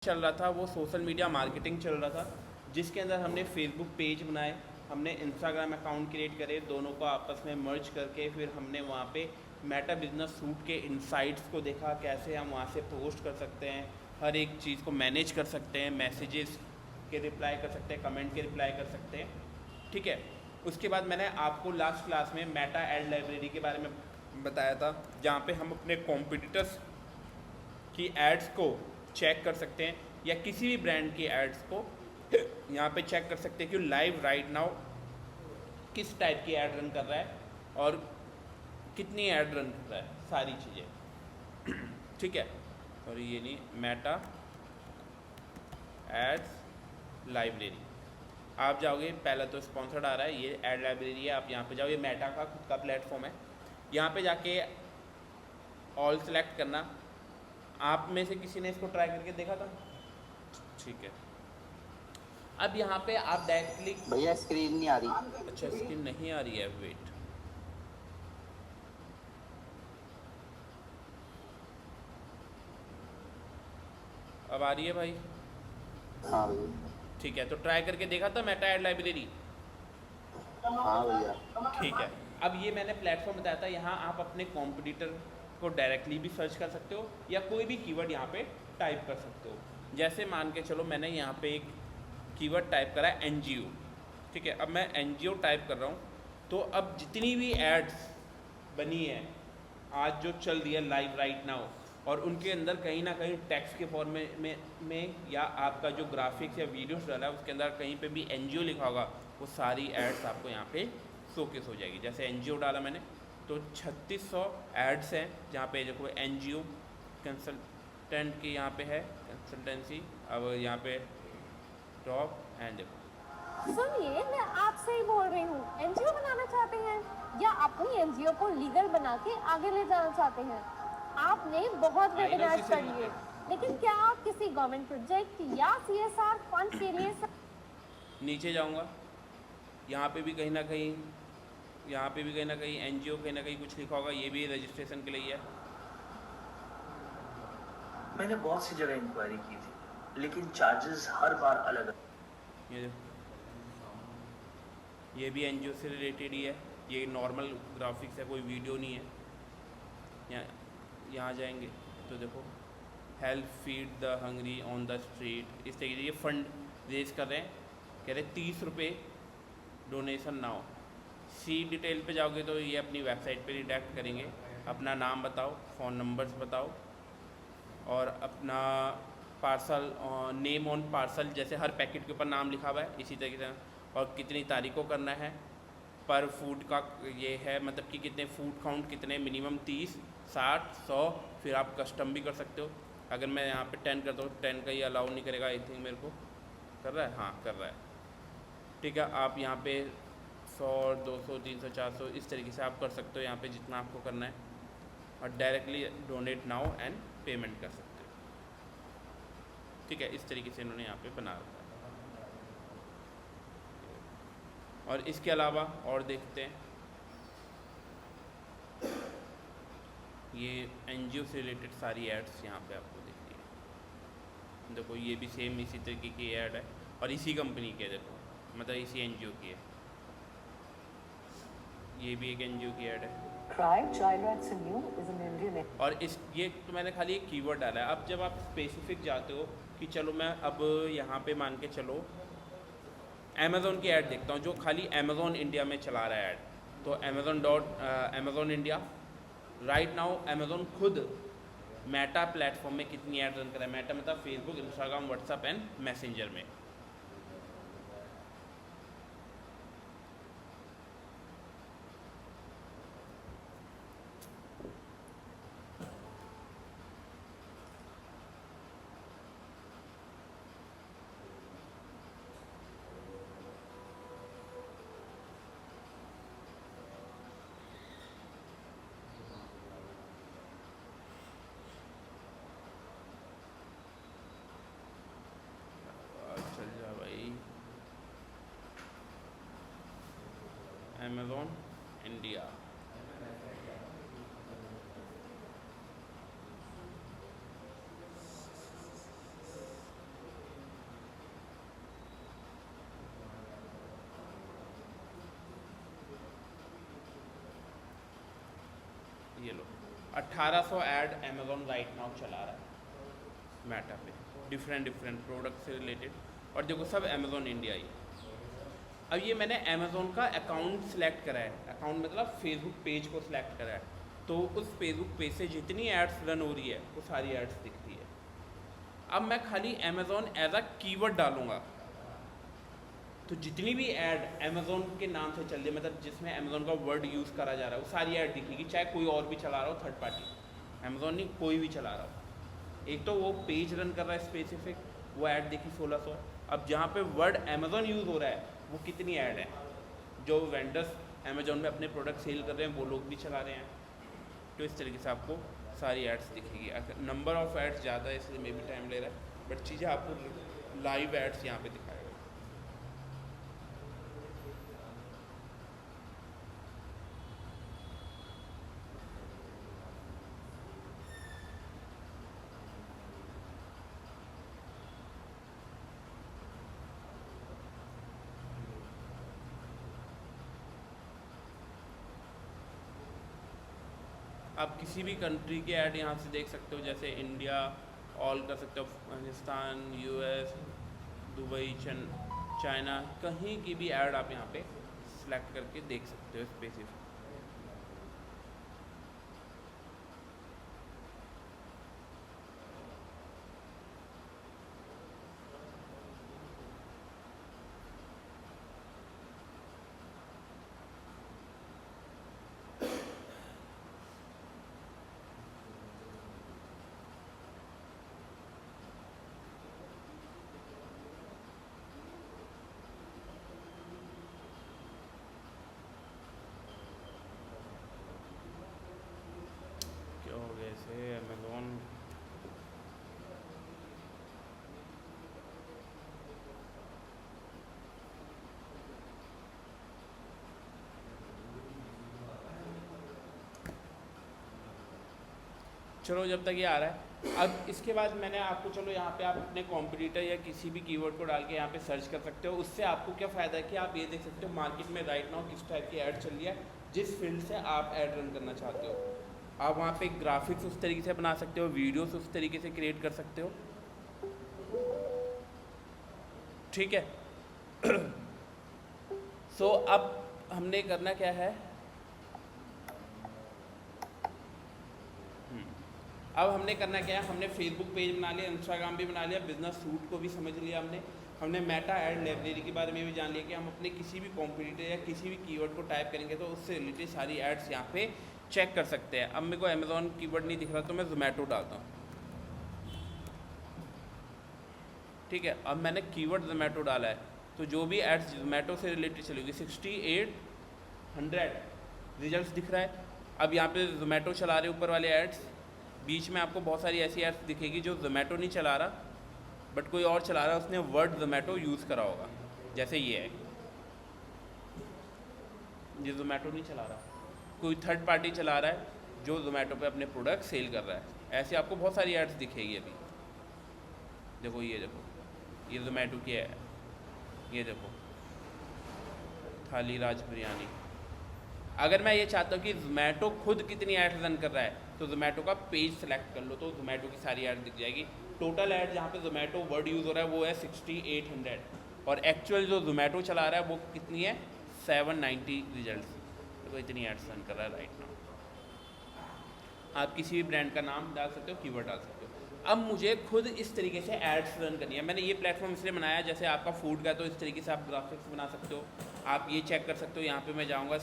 चल रहा था वो सोशल मीडिया मार्केटिंग चल रहा था, जिसके अंदर हमने फेसबुक पेज बनाए, हमने इंस्टाग्राम अकाउंट क्रिएट करे, दोनों को आपस में मर्ज करके फिर हमने वहाँ पे मेटा बिजनेस सूट के इनसाइट्स को देखा, कैसे हम वहाँ से पोस्ट कर सकते हैं, हर एक चीज़ को मैनेज कर सकते हैं, मैसेजेस के रिप्लाई कर सकते हैं, कमेंट के रिप्लाई कर सकते हैं। ठीक है, उसके बाद मैंने आपको लास्ट क्लास में मेटा एड लाइब्रेरी के बारे में बताया था, जहाँ पे हम अपने कॉम्पिटिटर्स की एड्स को चेक कर सकते हैं या किसी भी ब्रांड की एड्स को यहाँ पे चेक कर सकते हैं कि लाइव राइट नाउ किस टाइप की ऐड रन कर रहा है और कितनी ऐड रन कर रहा है, सारी चीज़ें। ठीक है, और ये नहीं, मेटा एड्स लाइब्रेरी आप जाओगे, पहला तो स्पॉन्सर्ड आ रहा है, ये एड लाइब्रेरी है, आप यहाँ पे जाओ, ये मेटा का खुद का प्लेटफॉर्म है। यहाँ पे जाके ऑल सेलेक्ट करना। आप में से किसी ने इसको ट्राई करके देखा था? ठीक है, अब यहाँ पे आप डायरेक्टली, भैया स्क्रीन नहीं आ रही। अच्छा स्क्रीन नहीं आ रही है, वेट, अब आ रही है भाई? हाँ भैया। ठीक है, तो ट्राई करके देखा था मेटा एड लाइब्रेरी? हाँ भैया। ठीक है, अब ये मैंने प्लेटफॉर्म बताया था, यहाँ आप अपने कॉम्पिटिटर को डायरेक्टली भी सर्च कर सकते हो या कोई भी कीवर्ड यहाँ पे टाइप कर सकते हो। जैसे मान के चलो मैंने यहाँ पे एक कीवर्ड टाइप करा है एनजीओ। ठीक है, अब मैं एनजीओ टाइप कर रहा हूँ, तो अब जितनी भी एड्स बनी है आज जो चल रही है लाइव राइट नाउ, और उनके अंदर कहीं ना कहीं टेक्स्ट के फॉर्म में या आपका जो ग्राफिक्स या वीडियोस डाला है उसके अंदर कहीं पे भी एनजीओ लिखा होगा, वो सारी एड्स आपको यहाँ पे शोकेस हो जाएगी। जैसे एनजीओ डाला मैंने तो 3600 एड्स हैं, जहाँ पे देखो एनजीओ कंसल्टेंट की यहाँ पे है कंसल्टेंसी, अब यहाँ पे टॉप एंड देखो। सुनिए, मैं आपसे ही बोल रही हूँ। एनजीओ बनाना चाहते हैं या अपनी एनजीओ को लीगल बना के आगे ले जाना चाहते हैं? आपने बहुत वेबिनार्स कर लिए, लेकिन क्या आप किसी गवर्नमेंट प्रोजेक्ट या सीएसआर फंड के लिए नीचे जाऊँगा, यहाँ पे भी कहीं ना कहीं, यहाँ पे भी कहीं ना कहीं एनजीओ कहीं ना कहीं कुछ लिखा होगा, ये भी रजिस्ट्रेशन के लिए है। मैंने बहुत सी जगह इंक्वायरी की थी, लेकिन चार्जेस हर बार अलग। ये देखो, ये भी एनजीओ से रिलेटेड ही है, ये नॉर्मल ग्राफिक्स है, कोई वीडियो नहीं है। यहाँ जाएंगे तो देखो, help feed the Hungary on the street, इस तरीके से ये फंड रेज कर रहे हैं, कह रहे 30 रुपये डोनेशन नाउ। सी डिटेल पे जाओगे तो ये अपनी वेबसाइट पे रिडायरेक्ट करेंगे, अपना नाम बताओ, फ़ोन नंबर्स बताओ और अपना पार्सल, नेम ऑन पार्सल, जैसे हर पैकेट के ऊपर नाम लिखा हुआ है इसी तरीके से, और कितनी तारीख को करना है, पर फूड का ये है, मतलब कि कितने फूड काउंट, कितने मिनिमम 30, 60, 100, फिर आप कस्टम भी कर सकते हो। अगर मैं यहाँ पे 10 करता हूँ, 10 का ही अलाउ नहीं करेगा, आई थिंक मेरे को कर रहा है, हाँ कर रहा है। ठीक है, आप यहाँ पे 100, 200, 300, 400 इस तरीके से आप कर सकते हो यहाँ पे जितना आपको करना है, और directly donate now and payment कर सकते हो। ठीक है, इस तरीके से इन्होंने यहाँ पे बना रखा है। और इसके अलावा और देखते हैं, ये एनजीओ से रिलेटेड सारी एड्स यहाँ पे आपको दिखती है। देखो ये भी सेम इसी तरीके की ऐड है और इसी कंपनी के, देखो मतलब इसी एनजीओ की है, ये भी एक एनजीओ की ऐड है। और इस ये तो मैंने खाली एक कीवर्ड डाला है। अब जब आप स्पेसिफिक जाते हो कि चलो मैं अब यहाँ पे मान के चलो अमेज़ोन की ऐड देखता हूँ, जो खाली अमेज़ोन इंडिया में चला रहा है ऐड, तो Amazon India right now, Amazon खुद मेटा प्लेटफॉर्म में कितनी ऐड रन कर रहा है। मेटा मतलब Facebook, Instagram, WhatsApp and messenger में। चल जा भाई, अमेज़ोन इंडिया, ये लो 1800 ऐड अमेज़ॉन राइट नाउ चला रहा है मेटा पे, डिफरेंट प्रोडक्ट से रिलेटेड, और देखो सब अमेज़ॉन इंडिया ही। अब ये मैंने अमेज़ॉन का अकाउंट सेलेक्ट करा है, अकाउंट मतलब फेसबुक पेज को सिलेक्ट करा है, तो उस फेसबुक पेज से जितनी एड्स रन हो रही है वो सारी एड्स दिखती है। अब मैं खाली अमेज़ॉन एज अ कीवर्ड डालूँगा तो जितनी भी ऐड अमेज़ॉन के नाम से चल रही है, मतलब जिसमें अमेज़ॉन का वर्ड यूज़ करा जा रहा है, वो सारी ऐड दिखेगी, चाहे कोई और भी चला रहा हो, थर्ड पार्टी, अमेज़ॉन नहीं कोई भी चला रहा हो। एक तो वो पेज रन कर रहा है स्पेसिफिक, वो ऐड देखी 1600। अब जहाँ पे वर्ड अमेज़ॉन यूज़ हो रहा है वो कितनी ऐड है, जो वेंडर्स अमेज़ॉन में अपने प्रोडक्ट सेल कर रहे हैं वो लोग भी चला रहे हैं, तो इस तरीके से आपको सारी एड्स दिखेगी। अगर नंबर ऑफ़ एड्स ज़्यादा है इसलिए मे भी टाइम ले रहा है, बट चीज़ें आपको लाइव एड्स यहाँ पे दिखाएगा। आप किसी भी कंट्री के ऐड यहाँ से देख सकते हो, जैसे इंडिया ऑल कर सकते हो, पाकिस्तान, यूएस, दुबई, चाइना, कहीं की भी ऐड आप यहाँ पे सिलेक्ट करके देख सकते हो स्पेसिफिक। जैसे अमेज़ॉन चलो जब तक ये आ रहा है, अब इसके बाद मैंने आपको, चलो यहाँ पे आप अपने कॉम्पिटिटर या किसी भी कीवर्ड को डाल के यहाँ पे सर्च कर सकते हो। उससे आपको क्या फ़ायदा है कि आप ये देख सकते हो मार्केट में राइट नाउ किस टाइप की ऐड चल रही है, जिस फील्ड से आप ऐड रन करना चाहते हो। आप वहाँ पे ग्राफिक्स उस तरीके से बना सकते हो, वीडियोस उस तरीके से क्रिएट कर सकते हो, ठीक है। सो अब हमने करना क्या है, अब हमने करना क्या है, हमने फेसबुक पेज बना लिया, इंस्टाग्राम भी बना लिया, बिजनेस सूट को भी समझ लिया हमने मेटा ऐड लाइब्रेरी के बारे में भी जान लिया कि हम अपने किसी भी कॉम्पिटिटर या किसी भी कीवर्ड को टाइप करेंगे तो उससे रिलेटेड सारी एड्स यहाँ पे चेक कर सकते हैं। अब मेरे को अमेज़ॉन कीवर्ड नहीं दिख रहा तो मैं जोमेटो डालता हूँ, ठीक है। अब मैंने कीवर्ड जोमेटो डाला है तो जो भी एड्स जोमेटो से रिलेटेड चलेगी 6800 रिजल्ट्स दिख रहा है। अब यहाँ पे जोमेटो चला रहे ऊपर वाले एड्स, बीच में आपको बहुत सारी ऐसी एड्स दिखेगी जो जोमेटो नहीं चला रहा बट कोई और चला रहा है, उसने वर्ड जोमेटो यूज़ करा होगा, जैसे ये है, ये जोमेटो नहीं चला रहा, कोई थर्ड पार्टी चला रहा है जो जोमेटो पे अपने प्रोडक्ट सेल कर रहा है। ऐसे आपको बहुत सारी एड्स दिखेगी। अभी देखो, ये देखो, ये जोमेटो की है, ये देखो थाली राज बिरयानी। अगर मैं ये चाहता हूँ कि जोमेटो खुद कितनी ऐड रन कर रहा है तो जोमेटो का पेज सेलेक्ट कर लो तो जोमेटो की सारी ऐड दिख जाएगी। टोटल ऐड जहाँ पे जोमेटो वर्ड यूज़ हो रहा है वो है 6800 और एक्चुअल जो जोमेटो चला रहा है वो कितनी है 790 रिजल्ट्स। तो इतनी एड्स रन कर रहा है राइट नाउ। आप किसी भी ब्रांड का नाम डाल सकते हो, कीवर्ड डाल सकते हो। अब मुझे खुद इस तरीके से एड्स रन करनी है। मैंने ये प्लेटफॉर्म इसलिए बनाया, जैसे आपका फूड का तो इस तरीके से आप ग्राफिक्स बना सकते हो। आप ये चेक कर सकते हो, यहाँ पे मैं जाऊँगा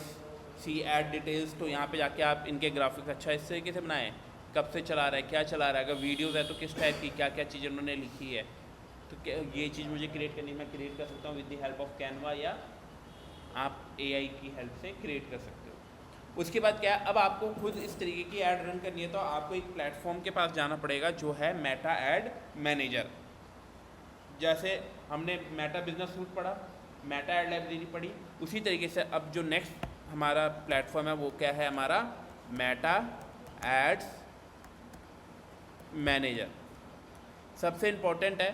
सी ऐड डिटेल्स, तो यहाँ पे जाके आप इनके ग्राफिक्स अच्छा इस तरीके से बनाए, कब से चला रहा है, क्या चला रहा है, अगर वीडियोज़ है तो किस टाइप की क्या क्या चीज़ें उन्होंने लिखी है, तो क्या ये चीज़ मुझे क्रिएट करनी है, मैं क्रिएट कर सकता हूँ with the help of Canva या आप AI की हेल्प से क्रिएट कर सकते हो। उसके बाद क्या है, अब आपको खुद इस तरीके की ऐड रन करनी है तो आपको एक प्लेटफॉर्म के पास जाना पड़ेगा जो है मेटा एड मैनेजर। जैसे हमने मेटा बिजनेस सूट पढ़ा, मेटा एड लाइब्रेरी पढ़ी, उसी तरीके से अब जो नेक्स्ट हमारा प्लेटफॉर्म है वो क्या है, हमारा मेटा एड्स मैनेजर सबसे इम्पोर्टेंट है,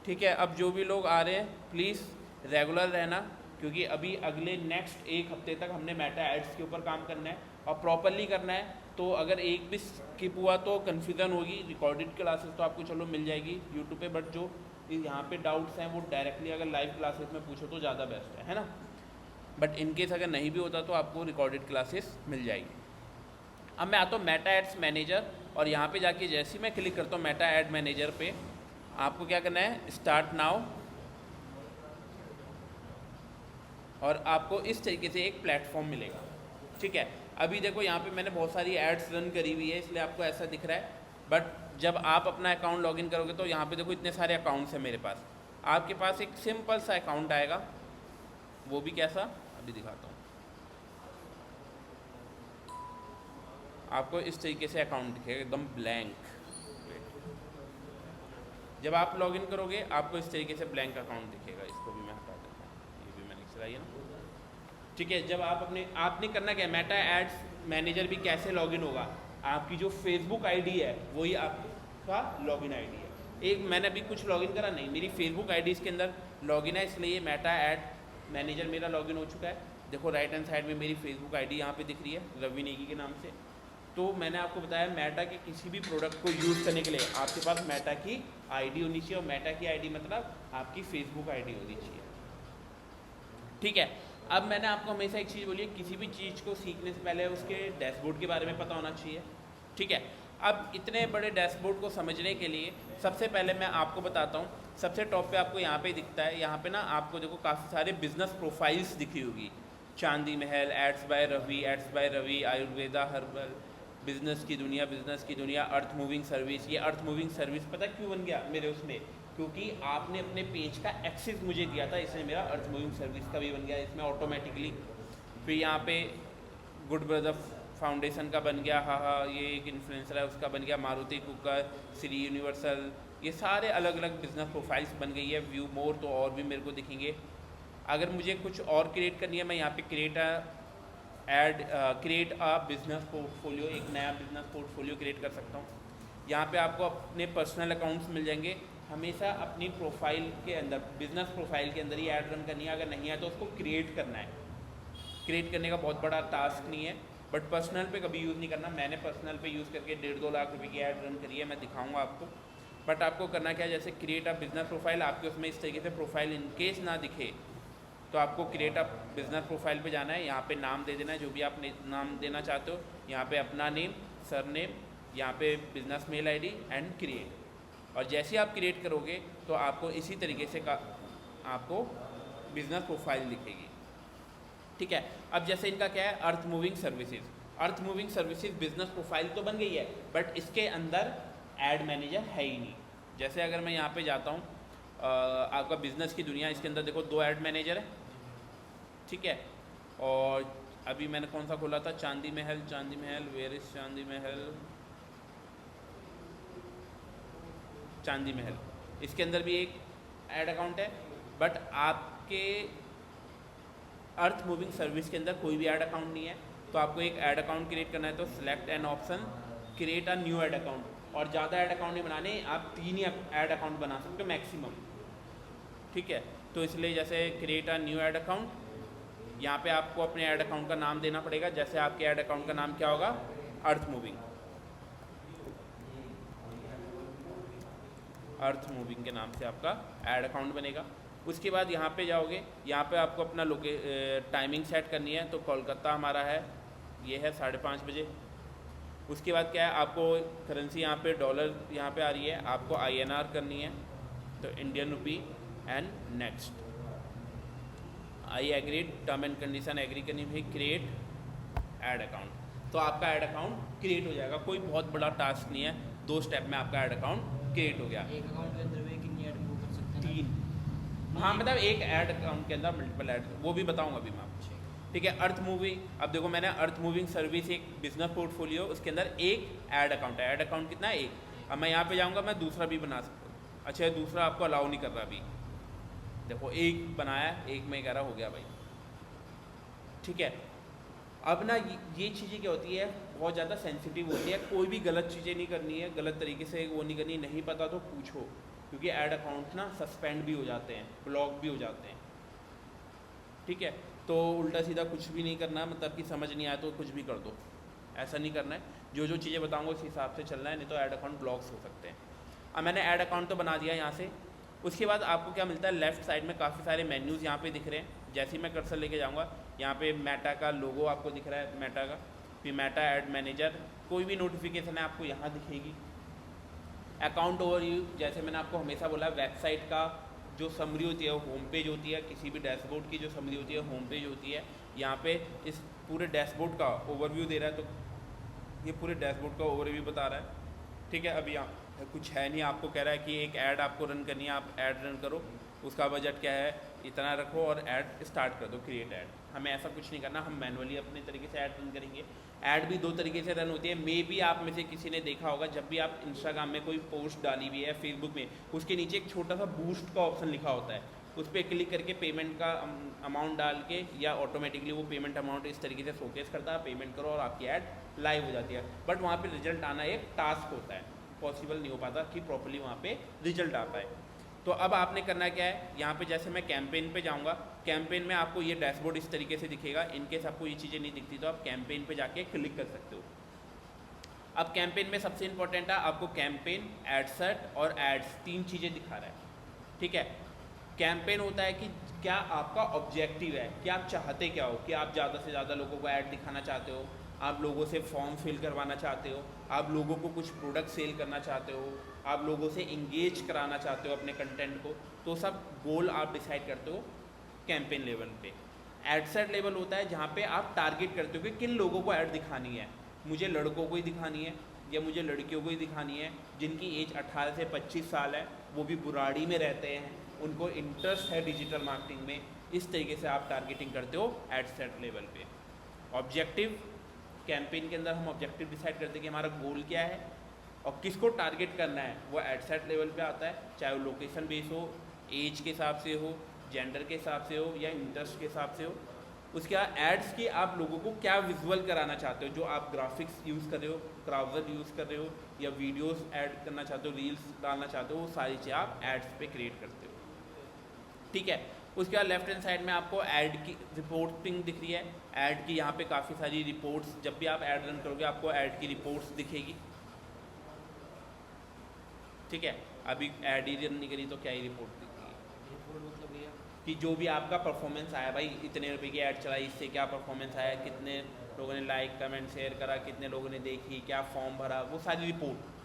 ठीक है। अब जो भी लोग आ रहे हैं प्लीज़ रेगुलर रहना, क्योंकि अभी अगले नेक्स्ट एक हफ्ते तक हमने मेटा एड्स के ऊपर काम करना है और प्रॉपरली करना है। तो अगर एक भी स्किप हुआ तो कन्फ्यूज़न होगी। रिकॉर्डेड क्लासेस तो आपको चलो मिल जाएगी यूट्यूब पे, बट जो यहाँ पे डाउट्स हैं वो डायरेक्टली अगर लाइव क्लासेस में पूछो तो ज़्यादा बेस्ट है ना। बट इनकेस अगर नहीं भी होता तो आपको रिकॉर्डेड क्लासेस मिल जाएगी। अब मैं आता हूँ मेटा एड्स मैनेजर, और यहाँ पे जाके जैसे ही मैं क्लिक करता हूँ मेटा एड मैनेजर पे, आपको क्या करना है, स्टार्ट नाउ, और आपको इस तरीके से एक प्लेटफॉर्म मिलेगा। ठीक है, अभी देखो यहाँ पे मैंने बहुत सारी एड्स रन करी हुई है इसलिए आपको ऐसा दिख रहा है, बट जब आप अपना अकाउंट लॉगिन करोगे तो यहाँ पे देखो इतने सारे अकाउंट्स हैं मेरे पास। आपके पास एक सिंपल सा अकाउंट आएगा, वो भी कैसा, अभी दिखाता हूँ आपको। इस तरीके से अकाउंट दिखेगा एकदम ब्लैंक। जब आप लॉगिन करोगे आपको इस तरीके से ब्लैंक अकाउंट दिखेगा। इसको भी मैं हटा देता हूँ, ये भी मैंने चलाई है ना। ठीक है, जब आप आपने करना क्या है, मेटा एड्स मैनेजर भी कैसे लॉगिन होगा, आपकी जो फेसबुक आईडी है वही आपका लॉगिन आईडी है। एक मैंने अभी कुछ लॉगिन करा नहीं, मेरी फेसबुक आईडी इसके अंदर लॉगिन है, इसलिए मेटा एड मैनेजर मेरा लॉगिन हो चुका है। देखो राइट हैंड साइड में मेरी फेसबुक आईडी यहाँ पे दिख रही है, रवि नेगी के नाम से। तो मैंने आपको बताया मेटा के किसी भी प्रोडक्ट को यूज़ करने के लिए आपके पास मेटा की आईडी होनी चाहिए, और मेटा की आईडी मतलब आपकी फेसबुक आईडी होनी चाहिए। ठीक है, अब मैंने आपको हमेशा एक चीज़ बोली है, किसी भी चीज़ को सीखने से पहले उसके डैशबोर्ड के बारे में पता होना चाहिए। ठीक है, अब इतने बड़े डैशबोर्ड को समझने के लिए सबसे पहले मैं आपको बताता हूँ। सबसे टॉप पे आपको यहाँ पे दिखता है, यहाँ पे ना आपको देखो काफ़ी सारे बिजनेस प्रोफाइल्स दिखी होगी। Chandi Mahal, ads by Ravi, Ayurveda herbal, business की दुनिया, अर्थ मूविंग सर्विस। ये अर्थ मूविंग सर्विस पता क्यों बन गया मेरे उसमें, क्योंकि आपने अपने पेज का एक्सेस मुझे दिया था, इसलिए मेरा अर्थ मूविंग सर्विस का भी बन गया इसमें ऑटोमेटिकली। फिर यहाँ पे गुड ब्रदर फाउंडेशन का बन गया, हाँ ये एक इन्फ्लुएंसर है उसका बन गया, मारुति कुकर, श्री यूनिवर्सल, ये सारे अलग अलग बिजनेस प्रोफाइल्स बन गई है। व्यू मोर तो और भी मेरे को दिखेंगे। अगर मुझे कुछ और क्रिएट करनी है, मैं यहाँ पे क्रिएट अ बिजनेस पोर्टफोलियो, एक नया बिजनेस पोर्टफोलियो क्रिएट कर सकता हूँ। यहाँ पे आपको अपने पर्सनल अकाउंट्स मिल जाएंगे। हमेशा अपनी प्रोफाइल के अंदर, बिजनेस प्रोफाइल के अंदर ही ऐड रन करनी है। अगर नहीं है तो उसको क्रिएट करना है। क्रिएट करने का बहुत बड़ा टास्क नहीं है, बट पर्सनल पे कभी यूज़ नहीं करना। मैंने पर्सनल पे यूज़ करके 1.5-2 लाख रुपए की ऐड रन करी है, मैं दिखाऊंगा आपको। बट आपको करना क्या है, जैसे क्रिएट अ बिजनेस प्रोफाइल, आपके उसमें इस तरीके से प्रोफाइल इनकेस ना दिखे तो आपको क्रिएट अ बिजनेस प्रोफाइल पे जाना है। यहाँ पे नाम दे देना है जो भी आप नाम देना चाहते हो। यहाँ पे अपना नेम, सर नेम, यहाँ पे business mail ID and create. और जैसे आप क्रिएट करोगे तो आपको इसी तरीके से आपको बिजनेस प्रोफाइल दिखेगी। ठीक है, अब जैसे इनका क्या है, earth moving services business profile तो बन गई है, बट इसके अंदर एड मैनेजर है ही नहीं। जैसे अगर मैं यहाँ पे जाता हूँ, आपका बिजनेस की दुनिया, इसके अंदर देखो 2 एड मैनेजर है। ठीक है, और अभी मैंने कौन सा खोला था, चांदी महल, वेयर इज चांदी महल, इसके अंदर भी एक ऐड अकाउंट है। बट आपके अर्थ मूविंग सर्विस के अंदर कोई भी ऐड अकाउंट नहीं है। तो आपको एक ऐड अकाउंट क्रिएट करना है, तो select an option, create a new add account. और ज़्यादा ऐड अकाउंट नहीं बनाने, आप 3 ही ऐड अकाउंट बना सकते हो मैक्सिमम। ठीक है, तो इसलिए जैसे create a new add account, यहाँ पे आपको अपने ऐड अकाउंट का नाम देना पड़ेगा। जैसे आपके ऐड अकाउंट का नाम क्या होगा, अर्थ मूविंग के नाम से आपका ऐड अकाउंट बनेगा। उसके बाद यहाँ पे जाओगे, यहाँ पे आपको अपना टाइमिंग सेट करनी है। तो कोलकाता हमारा है, ये है 5:30 बजे। उसके बाद क्या है, आपको करेंसी यहाँ पे डॉलर यहाँ पे आ रही है, आपको INR करनी है, तो Indian rupee and next. I agreed, term and condition agree करनी है, क्रिएट ऐड अकाउंट। तो आपका ऐड अकाउंट क्रिएट हो जाएगा। कोई बहुत बड़ा टास्क नहीं है, 2 स्टेप में आपका ऐड अकाउंट क्रिएट हो गया। एक अकाउंट के अंदर में कितनी ऐड कर सकते हैं? 3। हाँ, मतलब एक ऐड अकाउंट के अंदर मल्टीपल ऐड, वो भी बताऊंगा अभी मैं आपको। ठीक है, अर्थ मूविंग, अब देखो मैंने अर्थ मूविंग सर्विस एक बिजनेस पोर्टफोलियो, उसके अंदर एक ऐड अकाउंट है। ऐड अकाउंट कितना है, 1। अब मैं यहाँ पे जाऊँगा, मैं दूसरा भी बना सकता हूँ। अच्छा, दूसरा आपको अलाउ नहीं कर रहा अभी। देखो 1 बनाया, 1 में कह रहा हो गया भाई। ठीक है, अब ना ये चीज़ें क्या होती है, बहुत ज़्यादा सेंसिटिव होती है। कोई भी गलत चीज़ें नहीं करनी है, गलत तरीके से वो नहीं करनी, नहीं पता तो पूछो, क्योंकि ऐड अकाउंट ना सस्पेंड भी हो जाते हैं, ब्लॉक भी हो जाते हैं। ठीक है। तो उल्टा सीधा कुछ भी नहीं करना, मतलब कि समझ नहीं आया तो कुछ भी कर दो, ऐसा नहीं करना है। जो जो चीज़ें बताऊँगा उस हिसाब से चलना है, नहीं तो ऐड अकाउंट ब्लॉक्स हो सकते हैं। अब मैंने ऐड अकाउंट तो बना दिया यहाँ से। उसके बाद आपको क्या मिलता है, लेफ़्ट साइड में काफ़ी सारे मेन्यूज़ यहाँ पे दिख रहे हैं। जैसे ही मैं कर्सर लेके जाऊँगा, यहाँ पे मेटा का लोगो आपको दिख रहा है, मेटा का, फिर मेटा ऐड मैनेजर, कोई भी नोटिफिकेशन है आपको यहाँ दिखेगी। अकाउंट ओवरव्यू, जैसे मैंने आपको हमेशा बोला, वेबसाइट का जो समरी होती है, होम पेज होती है, किसी भी डैशबोर्ड की जो समरी होती है होम पेज होती है। यहाँ पे इस पूरे डैशबोर्ड का ओवरव्यू दे रहा है, तो ये पूरे डैशबोर्ड का ओवरव्यू बता रहा है, ठीक है। अभी यहाँ कुछ है नहीं, आपको कह रहा है कि एक ऐड आपको रन करनी है, आप ऐड रन करो, उसका बजट क्या है, इतना रखो और ऐड स्टार्ट कर दो, क्रिएट ऐड। हमें ऐसा कुछ नहीं करना, हम मैनुअली अपने तरीके से ऐड रन करेंगे। ऐड भी दो तरीके से रन होती है। मे भी आप में से किसी ने देखा होगा, जब भी आप इंस्टाग्राम में कोई पोस्ट डाली हुई है, फेसबुक में, उसके नीचे एक छोटा सा बूस्ट का ऑप्शन लिखा होता है, उस पर क्लिक करके पेमेंट का अमाउंट डाल के या ऑटोमेटिकली वो पेमेंट अमाउंट इस तरीके से शोकेस करता है, पेमेंट करो और आपकी ऐड लाइव हो जाती है। बट वहाँ पे रिजल्ट आना एक टास्क होता है, पॉसिबल नहीं हो पाता कि प्रॉपर्ली वहाँ पे रिजल्ट आ पाए। तो अब आपने करना क्या है, यहाँ पे जैसे मैं कैंपेन पे जाऊँगा, कैंपेन में आपको ये डैशबोर्ड इस तरीके से दिखेगा। इनकेस आपको ये चीज़ें नहीं दिखती तो आप कैंपेन पे जाके क्लिक कर सकते हो। अब कैंपेन में सबसे इंपॉर्टेंट है, आपको कैंपेन, एडसेट और एड्स, तीन चीज़ें दिखा रहा है, ठीक है। कैंपेन होता है कि क्या आपका ऑब्जेक्टिव है, कि आप चाहते क्या हो, कि आप ज़्यादा से ज़्यादा लोगों को ऐड दिखाना चाहते हो, आप लोगों से फॉर्म फिल करवाना चाहते हो, आप लोगों को कुछ प्रोडक्ट सेल करना चाहते हो, आप लोगों से इंगेज कराना चाहते हो अपने कंटेंट को, तो सब गोल आप डिसाइड करते हो कैंपेन लेवल पे। एडसेट लेवल होता है जहाँ पे आप टारगेट करते हो कि किन लोगों को ऐड दिखानी है, मुझे लड़कों को ही दिखानी है या मुझे लड़कियों को ही दिखानी है, जिनकी एज 18 से 25 साल है, वो भी बुराड़ी में रहते हैं, उनको इंटरेस्ट है डिजिटल मार्केटिंग में। इस तरीके से आप टारगेटिंग करते हो एडसेट लेवल पे। ऑब्जेक्टिव, कैंपेन के अंदर हम ऑब्जेक्टिव डिसाइड करते हैं कि हमारा गोल क्या है और किसको टारगेट करना है, वो एडसेट लेवल पे आता है, चाहे वो लोकेशन बेस हो, एज के हिसाब से हो, जेंडर के हिसाब से हो या इंटरेस्ट के हिसाब से हो। उसके बाद एड्स की आप लोगों को क्या विजुअल कराना चाहते हो, जो आप ग्राफिक्स यूज़ कर रहे हो, ब्राउज़र यूज़ कर रहे हो या वीडियोस ऐड करना चाहते हो, रील्स डालना चाहते हो, वो सारी चीज़ें आप एड्स पे क्रिएट करते हो, ठीक है। उसके बाद लेफ्ट हैंड साइड में आपको ऐड की रिपोर्टिंग दिख रही है। ऐड की यहाँ पे काफ़ी सारी रिपोर्ट्स, जब भी आप ऐड रन करोगे आपको ऐड की रिपोर्ट्स दिखेगी, ठीक है। अभी ऐड ही रन नहीं करी तो क्या ही रिपोर्ट दिखेगी, रिपोर्ट मतलब भैया कि जो भी आपका परफॉर्मेंस आया, भाई इतने रुपए की ऐड चलाई, इससे क्या परफॉर्मेंस आया, कितने लोगों ने लाइक कमेंट शेयर करा, कितने लोगों ने देखी, क्या फॉर्म भरा, वो सारी रिपोर्ट।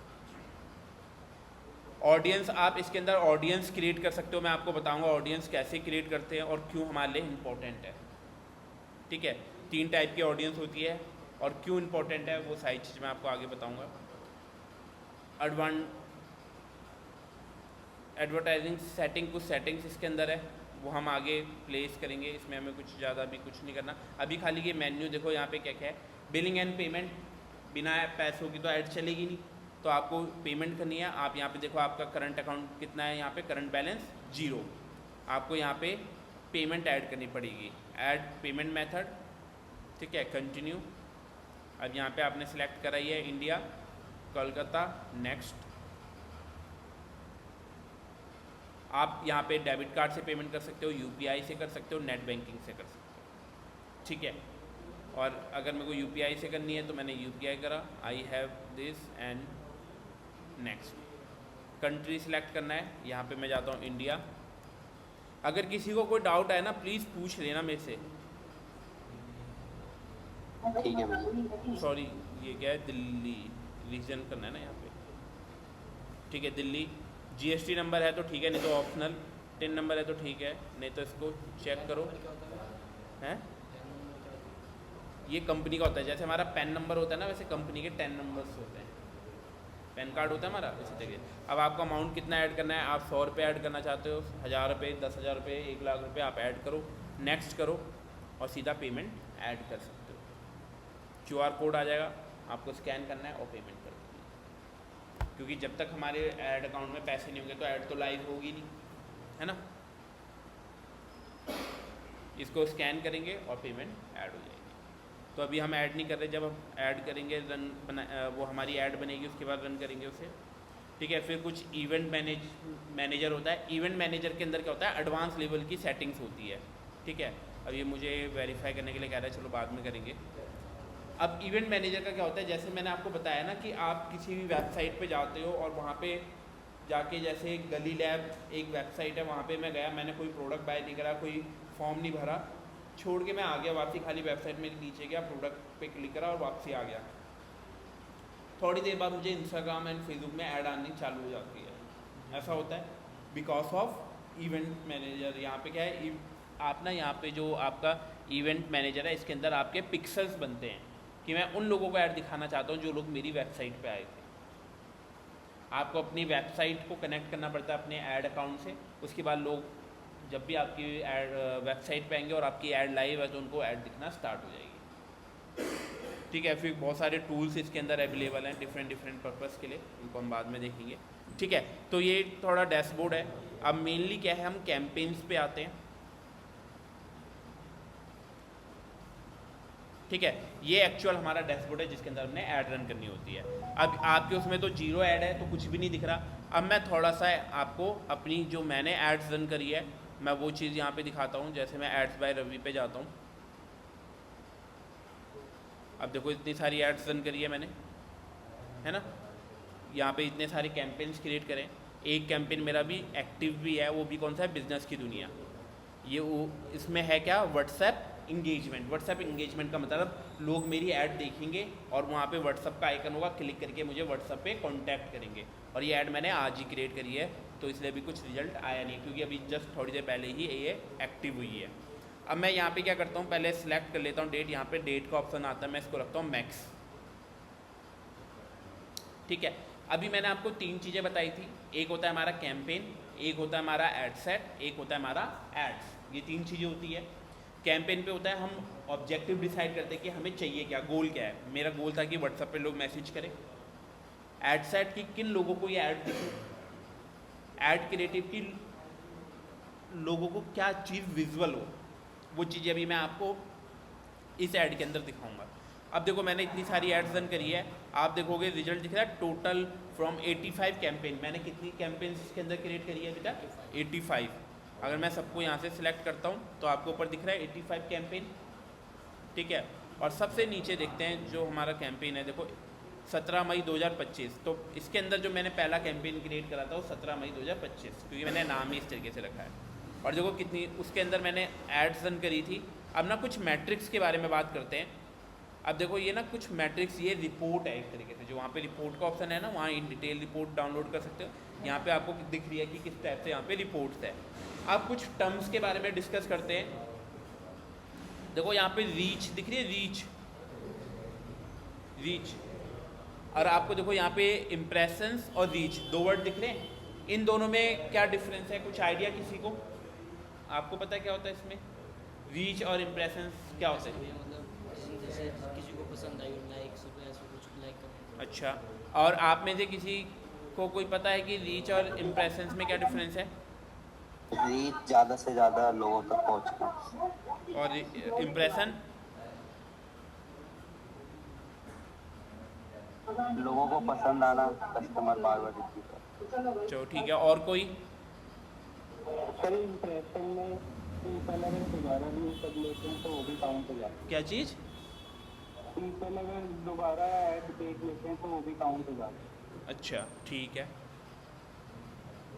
ऑडियंस, आप इसके अंदर ऑडियंस क्रिएट कर सकते हो, मैं आपको बताऊंगा ऑडियंस कैसे क्रिएट करते हैं और क्यों हमारे लिए इम्पोर्टेंट है, ठीक है। 3 टाइप की ऑडियंस होती है और क्यों इम्पोर्टेंट है वो सारी चीज़ मैं आपको आगे बताऊंगा। एडवर्टाइजिंग सेटिंग, कुछ सेटिंग्स इसके अंदर है, वो हम आगे प्लेस करेंगे, इसमें हमें कुछ ज़्यादा भी कुछ नहीं करना। अभी खाली ये मेन्यू देखो, यहाँ पे क्या क्या है, बिलिंग एंड पेमेंट, बिना पैसों की तो ऐड चलेगी नहीं, तो आपको पेमेंट करनी है। आप यहाँ पे देखो आपका करंट अकाउंट कितना है, यहाँ पे करंट बैलेंस 0, आपको यहाँ पे पेमेंट ऐड करनी पड़ेगी, ऐड पेमेंट मेथड, ठीक है, कंटिन्यू। अब यहाँ पे आपने सेलेक्ट कराई है इंडिया, कोलकाता, नेक्स्ट। आप यहाँ पे डेबिट कार्ड से पेमेंट कर सकते हो, यूपीआई से कर सकते हो, नेट बैंकिंग से कर सकते हो, ठीक है। और अगर मेरे को यूपीआई से करनी है तो मैंने यूपीआई करा, I have this and next. Country select करना है, यहाँ पे मैं जाता हूँ इंडिया। अगर किसी को कोई डाउट है ना प्लीज़ पूछ लेना मेरे से। ठीक है भैया। सॉरी, ये क्या है, दिल्ली रीजन करना है ना यहाँ पे, ठीक है, दिल्ली। जीएसटी नंबर है तो ठीक है, नहीं तो ऑप्शनल। टिन नंबर है तो ठीक है, नहीं तो इसको चेक करो, हैं। ये कंपनी का होता है, जैसे हमारा पैन नंबर होता है ना, वैसे कंपनी के 10 नंबर्स होते हैं, पैन कार्ड होता है हमारा, इसी तरीके। अब आपका अमाउंट कितना ऐड करना है, आप 100 रुपये ऐड करना चाहते हो, 1000 रुपये, 10,000 रुपये, 1 लाख रुपये, आप ऐड करो, नेक्स्ट करो और सीधा पेमेंट ऐड कर सकते हो। QR कोड आ जाएगा, आपको स्कैन करना है और पेमेंट कर देनी है, क्योंकि जब तक हमारे ऐड अकाउंट में पैसे नहीं होंगे तो ऐड तो लाइव होगी नहीं, है ना। इसको स्कैन करेंगे और पेमेंट ऐड हो जाएगी। तो अभी हम ऐड नहीं कर रहे, जब हम ऐड करेंगे वो हमारी ऐड बनेगी, उसके बाद रन करेंगे उसे, ठीक है। फिर कुछ इवेंट मैनेजर होता है। इवेंट मैनेजर के अंदर क्या होता है, एडवांस लेवल की सेटिंग्स होती है, ठीक है। अब ये मुझे वेरीफाई करने के लिए कह रहा है, चलो बाद में करेंगे। अब इवेंट मैनेजर का क्या होता है, जैसे मैंने आपको बताया ना कि आप किसी भी वेबसाइट पे जाते हो और वहाँ पे जाके, जैसे गली लैब एक वेबसाइट है, वहाँ पे मैं गया, मैंने कोई प्रोडक्ट बाय नहीं करा, कोई फॉर्म नहीं भरा, छोड़ के मैं आ गया वापसी, खाली वेबसाइट में नीचे गया, प्रोडक्ट पे क्लिक करा और वापसी आ गया। थोड़ी देर बाद मुझे इंस्टाग्राम एंड फेसबुक में ऐड आनी चालू हो जाती है। ऐसा होता है बिकॉज ऑफ इवेंट मैनेजर। यहाँ पे क्या है, आप ना यहाँ पे जो आपका इवेंट मैनेजर है, इसके अंदर आपके पिक्सल्स बनते हैं कि मैं उन लोगों को ऐड दिखाना चाहता हूँ जो लोग मेरी वेबसाइट पे आए थे। आपको अपनी वेबसाइट को कनेक्ट करना पड़ता है अपने ऐड अकाउंट से, उसके बाद लोग जब भी आपकी ऐड वेबसाइट पे आएंगे और आपकी ऐड लाइव है तो उनको ऐड दिखना स्टार्ट हो जाएगी। ठीक है, फिर बहुत सारे टूल्स इसके अंदर अवेलेबल हैं डिफरेंट पर्पज़ के लिए, इनको हम बाद में देखेंगे। ठीक है, तो ये थोड़ा डैशबोर्ड है। अब मेनली क्या है, हम कैंपेन्स पे आते हैं। ठीक है, ये एक्चुअल हमारा डैशबोर्ड है जिसके अंदर हमने ऐड रन करनी होती है। अब आपके उसमें तो 0 ऐड है तो कुछ भी नहीं दिख रहा। अब मैं थोड़ा सा आपको अपनी जो मैंने एड्स रन करी है मैं वो चीज़ यहाँ पे दिखाता हूँ। जैसे मैं एड्स बाय रवि पे जाता हूँ, अब देखो इतनी सारी एड्स रन करी है मैंने, है ना। यहाँ पे इतने सारे कैंपेन्स क्रिएट करें। एक कैंपेन मेरा भी एक्टिव भी है, वो भी कौन सा है, बिजनेस की दुनिया। ये वो इसमें है क्या, व्हाट्सएप इंगेजमेंट। व्हाट्सएप इंगेजमेंट का मतलब लोग मेरी ऐड देखेंगे और वहाँ पे व्हाट्सएप का आइकन होगा, क्लिक करके मुझे व्हाट्सएप पे कांटेक्ट करेंगे। और ये ऐड मैंने आज ही क्रिएट करी है तो इसलिए अभी कुछ रिजल्ट आया नहीं, क्योंकि अभी जस्ट थोड़ी देर पहले ही ये एक्टिव हुई है। अब मैं यहाँ पे क्या करता हूँ, पहले सिलेक्ट कर लेता हूँ डेट। यहाँ पे डेट का ऑप्शन आता है, मैं इसको रखता हूँ मैक्स। ठीक है, अभी मैंने आपको 3 चीज़ें बताई थी। एक होता है हमारा कैंपेन, एक होता है हमारा एड सेट, एक होता है हमारा एड्स। ये 3 चीज़ें होती है। कैंपेन पे होता है हम ऑब्जेक्टिव डिसाइड करते हैं कि हमें चाहिए क्या, गोल क्या है। मेरा गोल था कि व्हाट्सएप पे लोग मैसेज करें। एड सेट की किन लोगों को ये ऐड दिखे, एड क्रिएटिव की लोगों को क्या चीज़ विजुअल हो, वो चीज़ें अभी मैं आपको इस ऐड के अंदर दिखाऊंगा। अब देखो मैंने इतनी सारी एड्स रन करी है, आप देखोगे रिजल्ट दिख रहा है टोटल फ्रॉम 85 कैंपेन। मैंने कितनी कैंपेन इसके अंदर क्रिएट करी है बेटा, 85। अगर मैं सबको यहाँ से सिलेक्ट करता हूँ तो आपको ऊपर दिख रहा है 85 कैंपेन। ठीक है, और सबसे नीचे देखते हैं जो हमारा कैंपेन है, देखो 17 मई 2025। तो इसके अंदर जो मैंने पहला कैंपेन क्रिएट करा था वो 17 मई 2025, क्योंकि मैंने नाम ही इस तरीके से रखा है। और देखो कितनी उसके अंदर मैंने एड्स रन करी थी। अब ना कुछ मैट्रिक्स के बारे में बात करते हैं। अब देखो ये ना कुछ मैट्रिक्स, ये रिपोर्ट है एक तरीके से, जो वहाँ पे रिपोर्ट का ऑप्शन है ना, वहाँ इन डिटेल रिपोर्ट डाउनलोड कर सकते हो। यहाँ पे आपको दिख रही है कि किस टाइप से यहाँ पे रिपोर्ट्स है। अब कुछ टर्म्स के बारे में डिस्कस करते हैं। देखो यहाँ पे रीच दिख रही है, रीच, और आपको देखो यहाँ पे इम्प्रेशंस और रीच 2 वर्ड दिख रहे हैं। इन दोनों में क्या डिफरेंस है, कुछ आइडिया किसी को, आपको पता है क्या होता है इसमें, रीच और इम्प्रेशंस क्या होते हैं? मतलब जैसे किसी को पसंद आई लाइक्स ऐसे कुछ लाइक करना। अच्छा, और आप में से किसी को कोई पता है कि रीच और इम्प्रेशंस में क्या डिफरेंस है? रीच ज़्यादा से ज़्यादा लोगों तक पहुंचना, और इम्प्रेशन लोगों को पसंद आना, कस्टमर बार बार रिपीट करना। चलो ठीक है, और कोई? सर इम्प्रेशन में पहले अगर दोबारा भी कर लेते हैं तो वो भी काउंट हो जाता क्या चीज़? है। पहले अगर दोबारा ऐड देख लेते हैं तो वो भी काउंट हो जाता है। अच्छा ठीक है,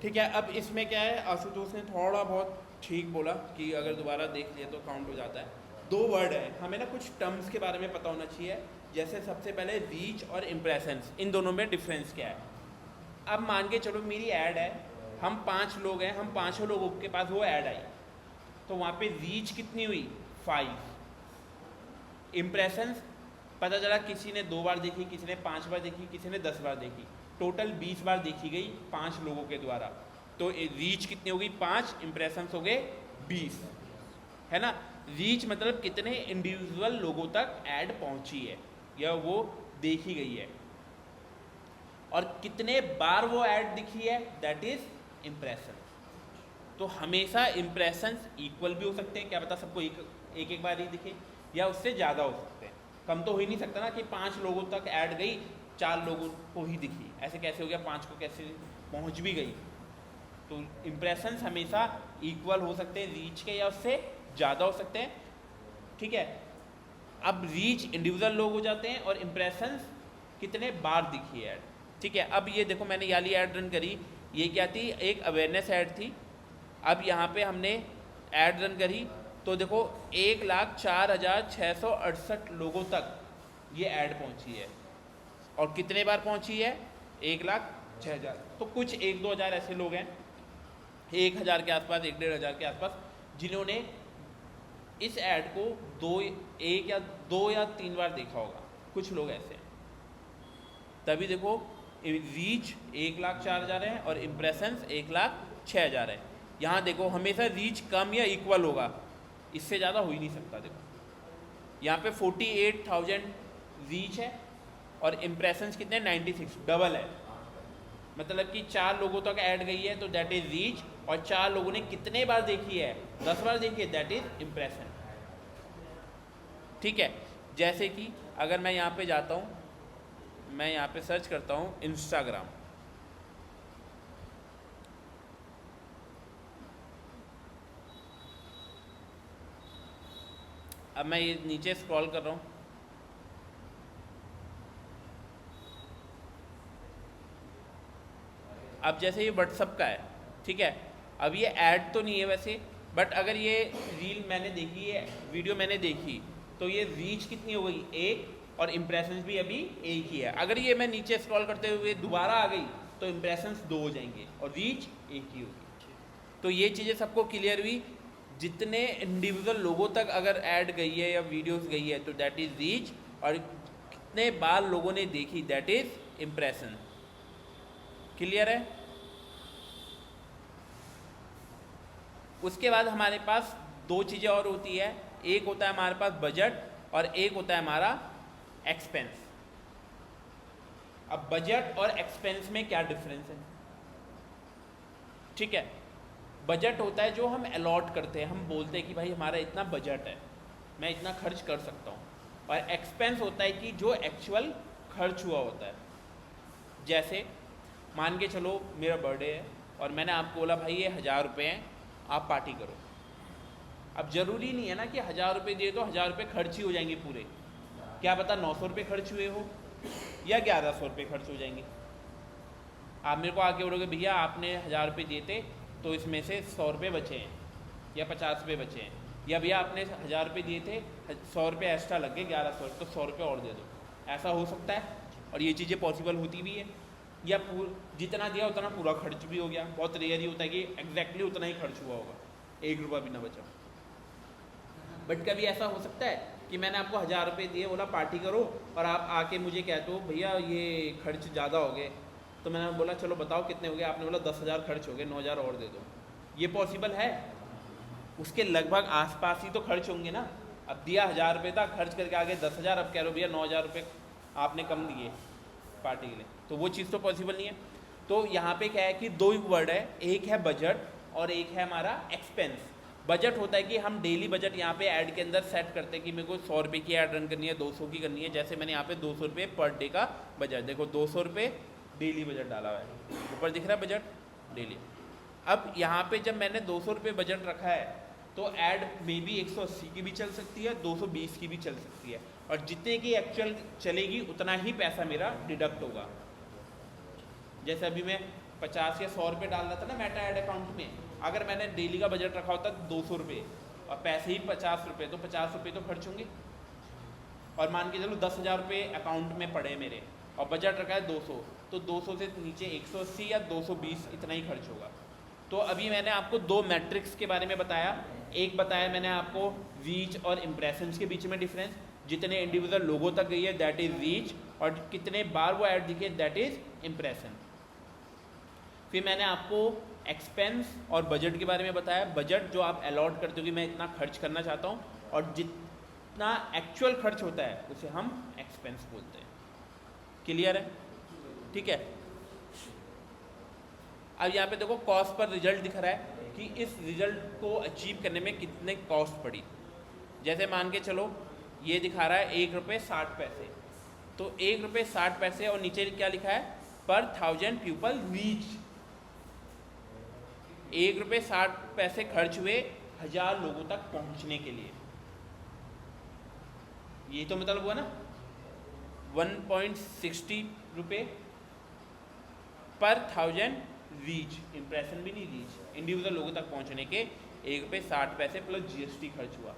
ठीक है। अब इसमें क्या है, आशुतोष ने थोड़ा बहुत ठीक बोला कि अगर दोबारा देख लिया तो काउंट हो जाता है। 2 वर्ड है, हमें ना कुछ टर्म्स के बारे में पता होना चाहिए। जैसे सबसे पहले रीच और इम्प्रेशंस, इन दोनों में डिफरेंस क्या है। अब मान के चलो मेरी ऐड है, हम 5 लोग हैं, हम 5 लोगों के पास वो ऐड आई, तो वहाँ पे रीच कितनी हुई, 5। इम्प्रेशंस पता चला किसी ने 2 बार देखी, किसी ने 5 बार देखी, किसी ने 10 बार देखी, टोटल 20 बार देखी गई 5 लोगों के द्वारा। तो रीच कितनी हो गई, 5, इम्प्रेशंस हो गए 20, है ना। रीच मतलब कितने इंडिविजुअल लोगों तक ऐड पहुंची है या वो देखी गई है, और कितने बार वो ऐड दिखी है, दैट इज इम्प्रेशन। तो हमेशा इम्प्रेशंस इक्वल भी हो सकते हैं, क्या पता सबको एक बार ही दिखे, या उससे ज़्यादा हो सकते हैं। कम तो हो ही नहीं सकता ना कि 5 लोगों तक ऐड गई, 4 लोगों को ही दिखी, ऐसे कैसे हो गया, 5 को कैसे पहुंच भी गई। तो इम्प्रेशंस हमेशा इक्वल हो सकते हैं रीच के या उससे ज़्यादा हो सकते हैं, ठीक है। अब रीच इंडिविजुअल लोग हो जाते हैं और इम्प्रेशंस कितने बार दिखी है ऐड, ठीक है। अब ये देखो मैंने वाली ऐड रन करी, ये क्या थी, एक अवेयरनेस ऐड थी। अब यहाँ पे हमने ऐड रन करी तो देखो 1,04,668 लोगों तक ये ऐड पहुँची है। और कितने बार पहुँची है, 1,06,000। तो कुछ 1-2 हज़ार ऐसे लोग हैं, 1,000 के आसपास, 1-1,500 के आसपास, जिन्होंने इस ऐड को 2 या 3 बार देखा होगा। कुछ लोग ऐसे हैं। तभी देखो रीच 1,04,000 है और इम्प्रेशंस 1,06,000 है। यहाँ देखो हमेशा रीच कम या इक्वल होगा, इससे ज़्यादा हो ही नहीं सकता। देखो यहाँ पे 48,000 रीच है और इम्प्रेशंस कितने, 96, डबल है। मतलब कि 4 लोगों तक ऐड गई है तो दैट इज रीच, और 4 लोगों ने कितने बार देखी है, 10 बार देखी है, दैट इज इम्प्रेशन, ठीक है। जैसे कि अगर मैं यहाँ पे जाता हूँ, मैं यहाँ पे सर्च करता हूँ इंस्टाग्राम, अब मैं ये नीचे स्क्रॉल कर रहा हूँ, अब जैसे ये व्हाट्सअप का है, ठीक है। अब ये ऐड तो नहीं है वैसे, बट अगर ये रील मैंने देखी है, वीडियो मैंने देखी, तो ये रीच कितनी हो गई, 1, और इम्प्रेशंस भी अभी 1 ही है। अगर ये मैं नीचे स्क्रॉल करते हुए दोबारा आ गई तो इम्प्रेशंस 2 हो जाएंगे और रीच 1 ही होगी। तो ये चीज़ें सबको क्लियर हुई। जितने इंडिविजुअल लोगों तक अगर ऐड गई है या वीडियोस गई है तो दैट इज़ रीच, और कितने बार लोगों ने देखी दैट इज़ इम्प्रेशन। क्लियर है। उसके बाद हमारे पास 2 चीज़ें और होती है, एक होता है हमारे पास बजट और एक होता है हमारा एक्सपेंस। अब बजट और एक्सपेंस में क्या डिफरेंस है, ठीक है। बजट होता है जो हम अलॉट करते हैं, हम बोलते हैं कि भाई हमारा इतना बजट है, मैं इतना खर्च कर सकता हूँ, और एक्सपेंस होता है कि जो एक्चुअल खर्च हुआ होता है। जैसे मान के चलो मेरा बर्थडे है और मैंने आपको बोला भाई ये 1,000 रुपये हैं, आप पार्टी करो। अब ज़रूरी नहीं है ना कि 1,000 रुपये दिए तो 1,000 रुपये खर्च ही हो जाएंगे पूरे, क्या पता 900 रुपये खर्च हुए हो या 1,100 रुपये खर्च हो जाएंगे। आप मेरे को आके बोलोगे भैया आपने 1,000 रुपये दिए थे तो इसमें से 100 रुपये बचे हैं या 50 रुपये बचे हैं, या भैया आपने 1,000 रुपये दिए थे, 100 रुपये एक्स्ट्रा लग गए 1,100, तो 100 रुपये और दे दो। ऐसा हो सकता है और ये चीज़ें पॉसिबल होती भी है। या जितना दिया उतना पूरा खर्च भी हो गया, बहुत रेयर ही होता है कि एग्जैक्टली उतना ही खर्च हुआ होगा, 1 रुपया भी ना बचा। बट कभी ऐसा हो सकता है कि मैंने आपको 1,000 रुपये दिए, बोला पार्टी करो, और आप आके मुझे कहते हो भैया ये खर्च ज़्यादा हो गए, तो मैंने बोला चलो बताओ कितने हो गए, आपने बोला 10,000 खर्च हो गए, 9,000 और दे दो। ये पॉसिबल है? उसके लगभग आसपास ही तो खर्च होंगे ना। अब दिया 1,000 रुपये था, खर्च करके आगे 10,000, अब कह रहे हो भैया 9,000 रुपये आपने कम दिए पार्टी के लिए, तो वो चीज़ तो पॉसिबल नहीं है। तो यहाँ पे क्या है कि 2 वर्ड है, एक है बजट और एक है हमारा एक्सपेंस। बजट होता है कि हम डेली बजट यहाँ पे ऐड के अंदर सेट करते हैं कि मेरे को 100 रुपये की ऐड रन करनी है, 200 की करनी है। जैसे मैंने यहाँ पे 200 रुपये पर डे का बजट, देखो 200 रुपये डेली बजट डाला हुआ है, ऊपर दिख रहा है बजट डेली। अब यहाँ पे जब मैंने 200 रुपये बजट रखा है तो ऐड मे बी 180 की भी चल सकती है, 220 की भी चल सकती है, और जितने की एक्चुअल चलेगी उतना ही पैसा मेरा डिडक्ट होगा। जैसे अभी मैं 50 या 100 रुपये डाल रहा था ना मेटा ऐड अकाउंट में, अगर मैंने डेली का बजट रखा होता 200 रुपये और पैसे ही 50 रुपये, तो 50 रुपये तो खर्च होंगे। और मान के चलो 10,000 रुपये अकाउंट में पड़े मेरे और बजट रखा है 200, तो 200 से नीचे 180 या 220 इतना ही खर्च होगा। तो अभी मैंने आपको 2 मैट्रिक्स के बारे में बताया। एक बताया मैंने आपको रीच और इम्प्रेशंस के बीच में डिफरेंस, जितने इंडिविजुअल लोगों तक गई है दैट इज़ रीच, और कितने बार वो ऐड दिखे दैट इज़ इम्प्रेशन। फिर मैंने आपको एक्सपेंस और बजट के बारे में बताया। बजट जो आप अलॉट करते हो कि मैं इतना खर्च करना चाहता हूँ, और जितना एक्चुअल खर्च होता है उसे हम एक्सपेंस बोलते हैं। क्लियर है? ठीक है। अब यहाँ पे देखो कॉस्ट पर रिजल्ट दिख रहा है कि इस रिजल्ट को अचीव करने में कितने कॉस्ट पड़ी। जैसे मान के चलो ये दिखा रहा है 1 रुपये 60 पैसे, तो 1 रुपये 60 पैसे और नीचे क्या लिखा है पर 1000 पीपल रीच। 1 रुपये 60 पैसे खर्च हुए 1000 लोगों तक पहुंचने के लिए। ये तो मतलब हुआ ना 1.60 रुपये पर 1000 रीच, इम्प्रेशन भी नहीं, रीच इंडिविजुअल लोगों तक पहुंचने के 1 रुपये 60 पैसे प्लस GST खर्च हुआ।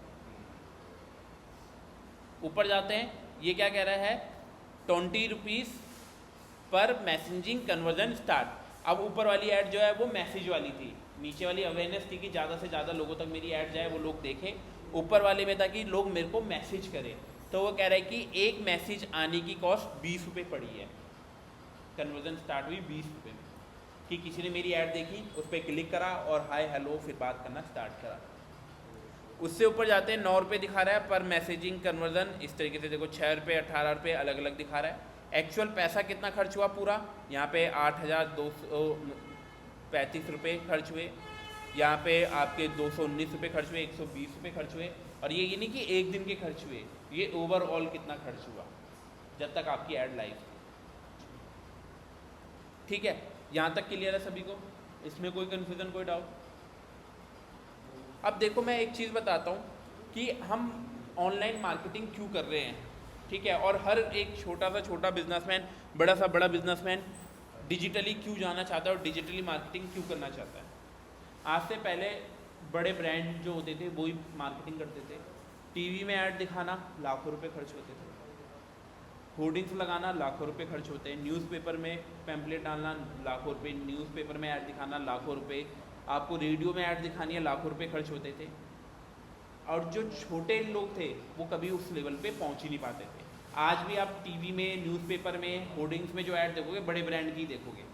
ऊपर जाते हैं, ये क्या कह रहा है 20 रुपीज़ पर मैसेजिंग कन्वर्जन स्टार्ट। अब ऊपर वाली ऐड जो है वो मैसेज वाली थी, नीचे वाली अवेयरनेस थी कि ज़्यादा से ज़्यादा लोगों तक मेरी ऐड जाए, वो लोग देखें। ऊपर वाले में था कि लोग मेरे को मैसेज करें, तो वो कह रहा है कि एक मैसेज आने की कॉस्ट 20 रुपये पड़ी है। कन्वर्जन स्टार्ट हुई 20 रुपये में, कि किसी ने मेरी ऐड देखी, उस पर क्लिक करा और हाय हेलो फिर बात करना स्टार्ट करा। उससे ऊपर जाते हैं 9 रुपये दिखा रहा है पर मैसेजिंग कन्वर्जन। इस तरीके से देखो 6 रुपये 18 रुपये अलग अलग दिखा रहा है। एक्चुअल पैसा कितना खर्च हुआ पूरा, यहाँ पे 8,235 रुपये खर्च हुए, यहाँ पे आपके 219 रुपये खर्च हुए, 120 रुपये खर्च हुए। और ये नहीं कि एक दिन के खर्च हुए, ये ओवरऑल कितना खर्च हुआ जब तक आपकी ऐड लाइव थी। ठीक है, यहाँ तक क्लियर है सभी को, इसमें कोई कन्फ्यूज़न कोई डाउट? अब देखो मैं एक चीज़ बताता हूँ कि हम ऑनलाइन मार्केटिंग क्यों कर रहे हैं, ठीक है, और हर एक छोटा सा छोटा बिजनेसमैन, बड़ा सा बड़ा बिजनेसमैन डिजिटली क्यों जाना चाहता है और डिजिटली मार्केटिंग क्यों करना चाहता है। आज से पहले बड़े ब्रांड जो होते थे वो ही मार्केटिंग करते थे। टीवी में ऐड दिखाना लाखों रुपए खर्च होते थे, होर्डिंग्स लगाना लाखों रुपए खर्च होते हैं, न्यूज़पेपर में पैम्पलेट डालना लाखों रुपए, न्यूज़पेपर में ऐड दिखाना लाखों रुपए, आपको रेडियो में ऐड दिखानी है लाखों रुपए खर्च होते थे। और जो छोटे लोग थे वो कभी उस लेवल पे पहुंच ही नहीं पाते थे। आज भी आप टीवी में, न्यूज़पेपर में, होर्डिंग्स में जो ऐड देखोगे बड़े ब्रांड की देखोगे,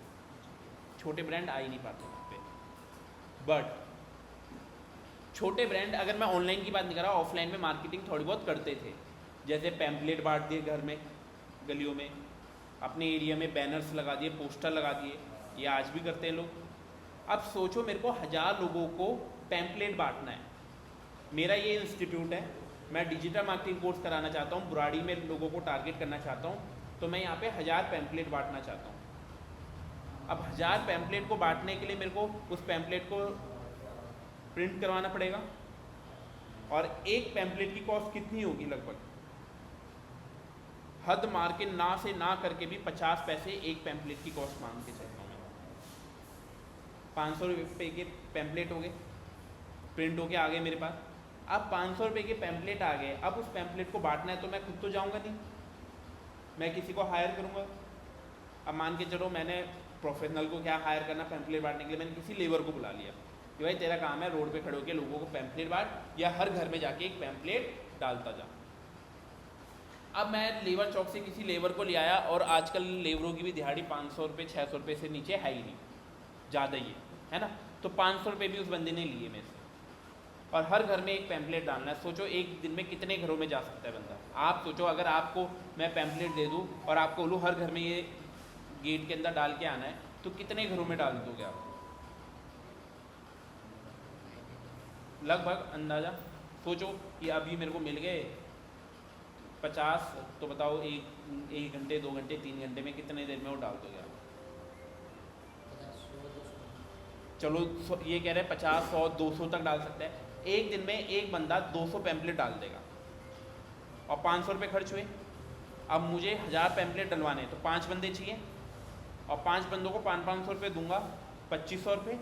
छोटे ब्रांड आ ही नहीं पाते वहाँ पे। बट छोटे ब्रांड, अगर मैं ऑनलाइन की बात नहीं कर रहा, ऑफलाइन में मार्केटिंग थोड़ी बहुत करते थे। जैसे पैम्पलेट बांट दिए घर में, गलियों में, अपने एरिया में बैनर्स लगा दिए, पोस्टर लगा दिए, ये आज भी करते हैं लोग। अब सोचो मेरे को 1000 लोगों को पैम्पलेट बांटना है। मेरा ये इंस्टीट्यूट है, मैं डिजिटल मार्केटिंग कोर्स कराना चाहता हूँ, बुराड़ी में लोगों को टारगेट करना चाहता हूँ, तो मैं यहाँ पे 1000 पैम्पलेट बांटना चाहता हूँ। अब 1000 पैम्पलेट को बांटने के लिए मेरे को उस पैम्पलेट को प्रिंट करवाना पड़ेगा, और एक पैम्पलेट की कॉस्ट कितनी होगी, लगभग हद मार के ना से ना करके भी 50 पैसे एक पैम्पलेट की कॉस्ट मांग के चलता हूँ मैं। 500 रुपये के पैम्पलेट हो गए, प्रिंट होके आ गए मेरे पास। अब 500 रुपये के पैम्पलेट आ गए, अब उस पैम्पलेट को बांटना है तो मैं खुद तो जाऊँगा नहीं, मैं किसी को हायर करूँगा। अब मान के चलो मैंने प्रोफेशनल को क्या हायर करना पैम्पलेट बांटने के लिए, मैंने किसी लेबर को बुला लिया कि भाई तेरा काम है रोड पे खड़े होकर लोगों को पैम्पलेट बांट, या हर घर में जाके एक पैम्पलेट डालता जा। अब मैं लेबर चौक से किसी लेबर को ले आया, और आजकल लेबरों की भी दिहाड़ी 500 रुपये 600 रुपये से नीचे है ही नहीं, ज़्यादा ही है ना। तो 500 रुपये भी उस बंदे ने लिए मेरे से, और हर घर में एक पैम्पलेट डालना है। सोचो एक दिन में कितने घरों में जा सकता है बंदा। आप सोचो अगर आपको मैं पैम्पलेट दे दूँ और आपको बोलूँ हर घर में ये गेट के अंदर डाल के आना है, तो कितने घरों में डाल दोगे आप? लगभग अंदाज़ा सोचो कि अभी मेरे को मिल गए 50, तो बताओ एक घंटे 2 घंटे 3 घंटे में कितने देर में वो डाल दोगे आप? चलो ये कह रहे हैं 50, 100, 200 तक डाल सकते हैं। एक दिन में एक बंदा 200 पैम्पलेट डाल देगा, और 500 रुपये खर्च हुए। अब मुझे 1000 पैम्पलेट डलवाने हैं तो 5 बंदे चाहिए, और 5 बंदों को 500 रुपये दूंगा, 2500 रुपये,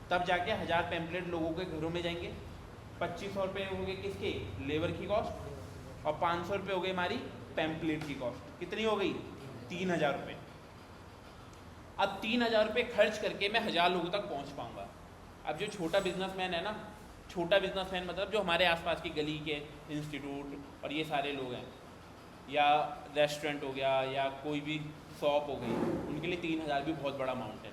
तब जाके 1000 पैम्पलेट लोगों के घरों में जाएंगे। 2500 रुपये हो गए किसके, लेबर की कॉस्ट, और 500 रुपये हो गई हमारी पैम्पलेट की कॉस्ट। कितनी हो गई? 3000 रुपये। अब 3000 रुपये खर्च करके मैं 1000 लोगों तक पहुंच पाऊंगा। अब जो छोटा बिजनेसमैन है ना, छोटा बिजनेसमैन मतलब जो हमारे आसपास की गली के इंस्टीट्यूट और ये सारे लोग हैं, या रेस्टोरेंट हो गया, या कोई भी शॉप हो गई, उनके लिए 3000 भी बहुत बड़ा अमाउंट है।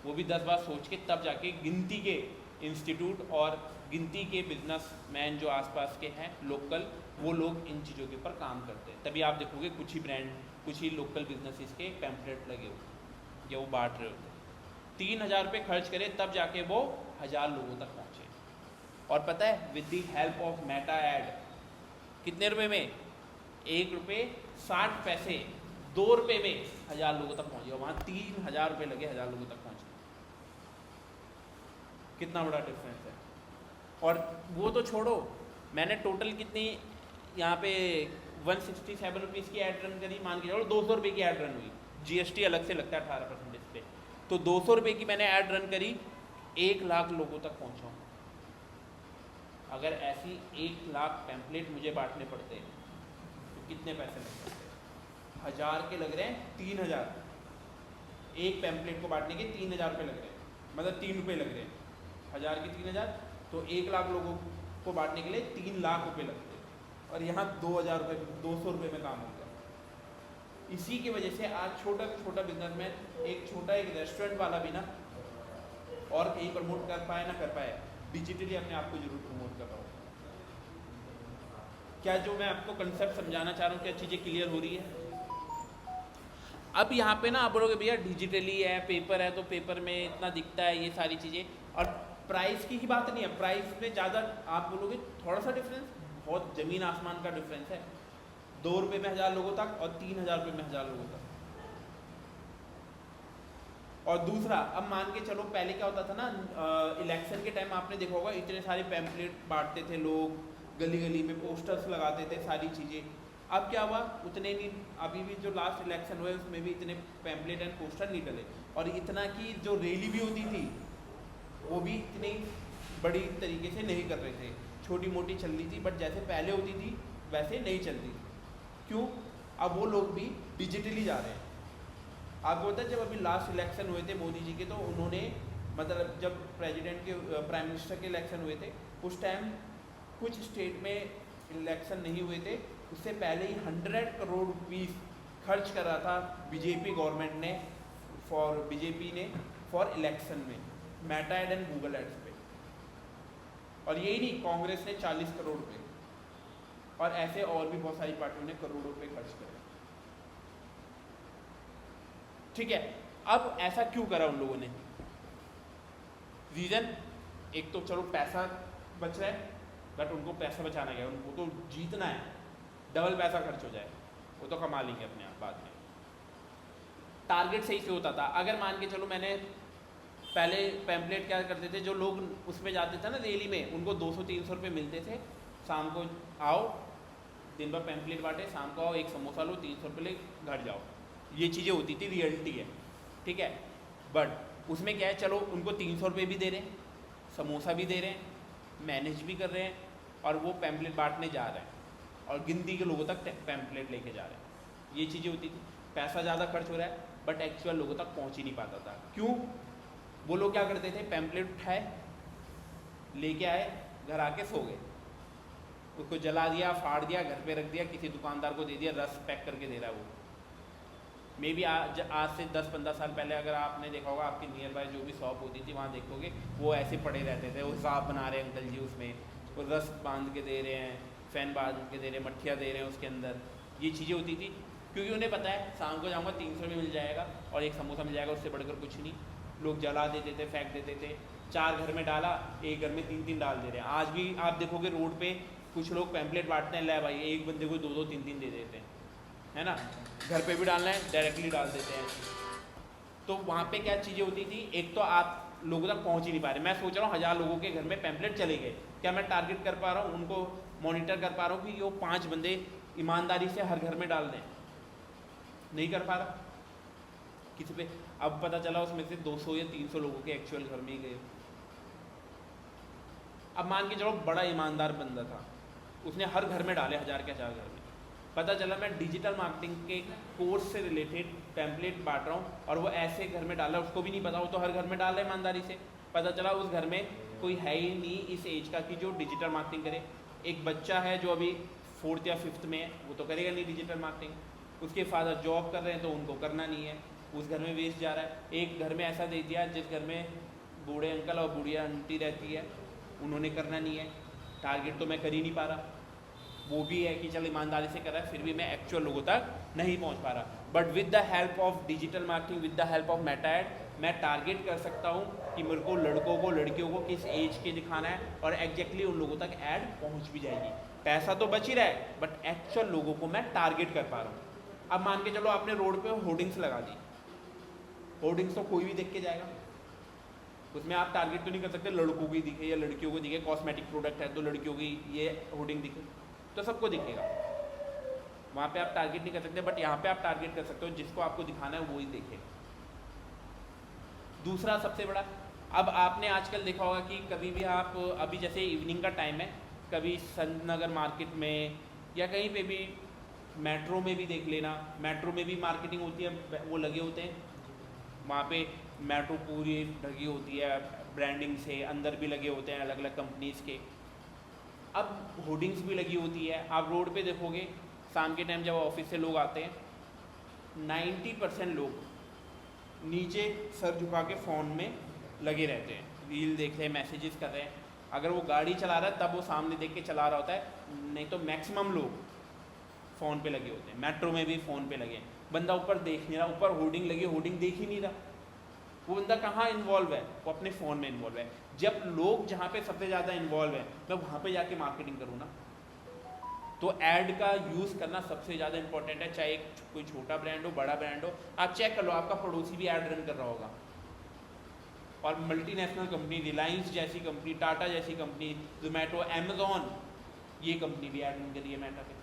वो भी 10 बार सोच के तब जाके गिनती के इंस्टीट्यूट और गिनती के बिजनेसमैन जो आसपास के हैं लोकल, वो लोग इन चीज़ों के ऊपर काम करते हैं। तभी आप देखोगे कुछ ही ब्रांड, कुछ ही लोकल बिजनेसेस के पैम्पलेट लगे होते या वो बांट रहे होते। 3000 रुपये खर्च करें तब जाके वो 1000 लोगों तक पहुँचे। और पता है with the help of Meta ad कितने रुपए में? 1 रुपये 60 पैसे, 2 रुपये में 1000 लोगों तक पहुँचे। और वहाँ 3000 रुपये लगे 1000 लोगों तक पहुँचे। कितना बड़ा डिफरेंस है। और वो तो छोड़ो, मैंने टोटल कितनी यहाँ पे 167 रुपीज़ की ऐड रन करी, मान के चलो 200 रुपये की ऐड रन हुई, GST अलग से लगता है 18% इस पर, तो 200 रुपये की मैंने ऐड रन करी, 1 लाख लोगों तक पहुँचा हूँ। अगर ऐसी 1 लाख पैम्पलेट मुझे बांटने पड़ते हैं तो कितने पैसे लग सकते हैं? 1000 के लग रहे हैं 3000, एक पैम्पलेट को बांटने के 3000 रुपये लग रहे हैं, मतलब 3 रुपये लग रहे हैं, 1000 के 3000, तो 1 लाख लोगों को बांटने के लिए 3 लाख रुपये लगते हैं, और यहाँ 2000 रुपये 200 रुपये में काम होता है। इसी की वजह से आज छोटा से छोटा बिजनेसमैन, एक रेस्टोरेंट वाला भी ना, और कहीं प्रमोट कर पाए ना कर पाए, डिजिटली अपने आप को जरूर प्रमोट कर रहा हूँ। क्या जो मैं आपको कंसेप्ट समझाना चाह रहा हूँ, क्या चीज़ें क्लियर हो रही है? अब यहाँ पे ना आप बोलोगे भैया डिजिटली है, पेपर है, तो पेपर में इतना दिखता है ये सारी चीज़ें, और प्राइस की ही बात नहीं है, प्राइस में ज़्यादा आप बोलोगे थोड़ा सा डिफरेंस, बहुत ज़मीन आसमान का डिफरेंस है। 2 रुपये में 1000 लोगों तक और 3000 रुपये में 1000 लोगों तक। और दूसरा, अब मान के चलो पहले क्या होता था ना, इलेक्शन के टाइम आपने देखा होगा इतने सारे पैम्पलेट बांटते थे लोग, गली गली में पोस्टर्स लगाते थे, सारी चीज़ें। अब क्या हुआ, उतने नहीं, अभी भी जो लास्ट इलेक्शन हुए उसमें भी इतने पैम्पलेट एंड पोस्टर नहीं डले, और इतना की जो रैली भी होती थी वो भी इतनी बड़ी तरीके से नहीं कर रहे थे, छोटी मोटी चल रही थी, बट जैसे पहले होती थी वैसे नहीं चलती। क्यों? अब वो लोग भी डिजिटली जा रहे हैं। आपको पता है जब अभी लास्ट इलेक्शन हुए थे मोदी जी के, तो उन्होंने मतलब जब प्रेसिडेंट के प्राइम मिनिस्टर के इलेक्शन हुए थे उस टाइम कुछ स्टेट में इलेक्शन नहीं हुए थे, उससे पहले ही 100 करोड़ रुपीस खर्च कर रहा था बीजेपी गवर्नमेंट ने, बीजेपी ने फॉर इलेक्शन में, Meta ad and Google ads पे। और यही नहीं, कांग्रेस ने 40 करोड़ रुपये, और ऐसे और भी बहुत सारी पार्टियों ने करोड़ों रुपये खर्च करे। ठीक है, अब ऐसा क्यों करा उन लोगों ने? रीजन एक तो चलो पैसा बच रहा है, बट उनको पैसा बचाना क्या है, उनको तो जीतना है, डबल पैसा खर्च हो जाए, वो तो कमा लेंगे अपने आप बाद में। टारगेट सही से होता था। अगर मान के चलो मैंने पहले पैम्पलेट क्या करते थे, जो लोग उसमें जाते थे ना रैली में, उनको 200-300 रुपये मिलते थे, शाम को आओ, दिन भर पैम्पलेट बांटे, शाम को आओ, एक समोसा लो, 300 रुपये ले घर जाओ, ये चीज़ें होती थी, रियलिटी है। ठीक है, बट उसमें क्या है, चलो उनको 300 रुपये भी दे रहे हैं, समोसा भी दे रहे हैं, मैनेज भी कर रहे हैं, और वो पैम्पलेट बांटने जा रहे हैं, और गिनती के लोगों तक पैम्पलेट लेके जा रहे हैं। ये चीज़ें होती थी। पैसा ज़्यादा खर्च हो रहा है, बट एक्चुअल लोगों तक पहुँच ही नहीं पाता था। क्यों? वो लोग क्या करते थे, पैम्पलेट उठाए, लेके आए, घर आके सो गए, उसको जला दिया, फाड़ दिया, घर पे रख दिया, किसी दुकानदार को दे दिया, रस पैक करके दे रहा है वो। मे बी आज से 10-15 साल पहले अगर आपने देखा होगा, आपके नियर बाय जो भी शॉप होती थी वहाँ देखोगे वो ऐसे पड़े रहते थे, वो साफ बना रहे हैं अंकल जी, उसमें वो रस बांध के दे रहे हैं, फ़ैन बांध के दे रहे हैं, मट्ठियाँ दे रहे हैं उसके अंदर, ये चीज़ें होती थी। क्योंकि उन्हें पता है शाम को जाऊँगा 300 में मिल जाएगा और एक समोसा मिल जाएगा, उससे बढ़कर कुछ नहीं। लोग जला देते थे, फेंक देते थे, 4 घर में डाला, एक घर में 3-3 डाल दे रहे हैं। आज भी आप देखोगे रोड पे कुछ लोग पैम्पलेट बांटते हैं, ले भाई एक बंदे को 2-2, 3-3 दे देते हैं, है ना। घर पे भी डालना है, डायरेक्टली डाल देते हैं। तो वहाँ पे क्या चीज़ें होती थी, एक तो आप लोगों तक पहुँच ही नहीं पा रहे। मैं सोच रहा हूँ 1000 लोगों के घर में पैम्पलेट चले गए, क्या मैं टारगेट कर पा रहा हूँ, उनको मॉनिटर कर पा रहा हूँ कि वो 5 बंदे ईमानदारी से हर घर में डाल दें? नहीं कर पा रहा किसी पे। अब पता चला उसमें से 200 या 300 लोगों के एक्चुअल घर में ही गए। अब मान के चलो बड़ा ईमानदार बंदा था, उसने हर घर में डाले, 1000 के 1000 घर में। पता चला मैं डिजिटल मार्केटिंग के कोर्स से रिलेटेड पैम्पलेट बांट रहा हूँ और वो ऐसे घर में डाला, उसको भी नहीं पता, वो तो हर घर में डाल रहा है ईमानदारी से। पता चला उस घर में कोई है ही नहीं इस एज का कि जो डिजिटल मार्केटिंग करे। एक बच्चा है जो अभी 4th या 5th में है, वो तो करेगा नहीं डिजिटल मार्केटिंग। उसके फादर जॉब कर रहे हैं तो उनको करना नहीं है, उस घर में वेस्ट जा रहा है। एक घर में ऐसा दे दिया जिस घर में बूढ़े अंकल और बुढ़िया आंटी रहती है, उन्होंने करना नहीं है। टारगेट तो मैं कर ही नहीं पा रहा। वो भी है कि चल ईमानदारी से कर रहा है, फिर भी मैं एक्चुअल लोगों तक नहीं पहुंच पा रहा। But with the help of digital marketing, with the help of Meta ad, मैं टारगेट कर सकता हूं कि मेरे को लड़कों को लड़कियों को किस एज के दिखाना है और एग्जैक्टली उन लोगों तक ऐड पहुंच भी जाएगी। पैसा तो बच ही रहा है, बट एक्चुअल लोगों को मैं टारगेट कर पा रहा हूँ। अब मान के चलो आपने रोड पे होर्डिंग्स लगा दी, होर्डिंग्स तो कोई भी देख के जाएगा, उसमें आप टारगेट तो नहीं कर सकते लड़कों की दिखे या लड़कियों को दिखे, कॉस्मेटिक प्रोडक्ट है तो लड़कियों की ये होर्डिंग दिखे, तो सबको दिखेगा, वहाँ पे आप टारगेट नहीं कर सकते। बट यहाँ पे आप टारगेट कर सकते हो, जिसको आपको दिखाना है वो ही देखेगा। दूसरा सबसे बड़ा, अब आपने आजकल देखा होगा कि कभी भी आप, अभी जैसे इवनिंग का टाइम है, कभी संत नगर मार्केट में या कहीं पे भी, मेट्रो में भी देख लेना, मेट्रो में भी मार्केटिंग होती है, वो लगे होते हैं वहाँ पे, मेट्रो पूरी ढकी होती है ब्रांडिंग से, अंदर भी लगे होते हैं अलग अलग कंपनीज़ के। अब होर्डिंग्स भी लगी होती है, आप रोड पे देखोगे शाम के टाइम जब ऑफिस से लोग आते हैं, 90% लोग नीचे सर झुका के फ़ोन में लगे रहते हैं, रील देख रहे हैं, मैसेजेस कर रहे हैं। अगर वो गाड़ी चला रहा है तब वो सामने देख के चला रहा होता है, नहीं तो मैक्सिमम लोग फ़ोन पे लगे होते हैं। मेट्रो में भी फ़ोन पे लगे हैं, बंदा ऊपर देख नहीं रहा, ऊपर होर्डिंग लगी, होर्डिंग देख ही नहीं रहा, वो बंदा कहाँ इन्वॉल्व है, वो अपने फ़ोन में इन्वॉल्व है। जब लोग जहाँ पे सबसे ज़्यादा इन्वॉल्व है, मैं वहाँ पे जाके मार्केटिंग करूँ ना, तो ऐड का यूज़ करना सबसे ज़्यादा इंपॉर्टेंट है। चाहे कोई छोटा ब्रांड हो, बड़ा ब्रांड हो, आप चेक कर लो, आपका पड़ोसी भी ऐड रन कर रहा होगा। और मल्टीनेशनल कंपनी, रिलायंस जैसी कंपनी, टाटा जैसी कंपनी, जोमेटो, अमेजॉन, ये कंपनी भी ऐड रन करी है मेटा पे।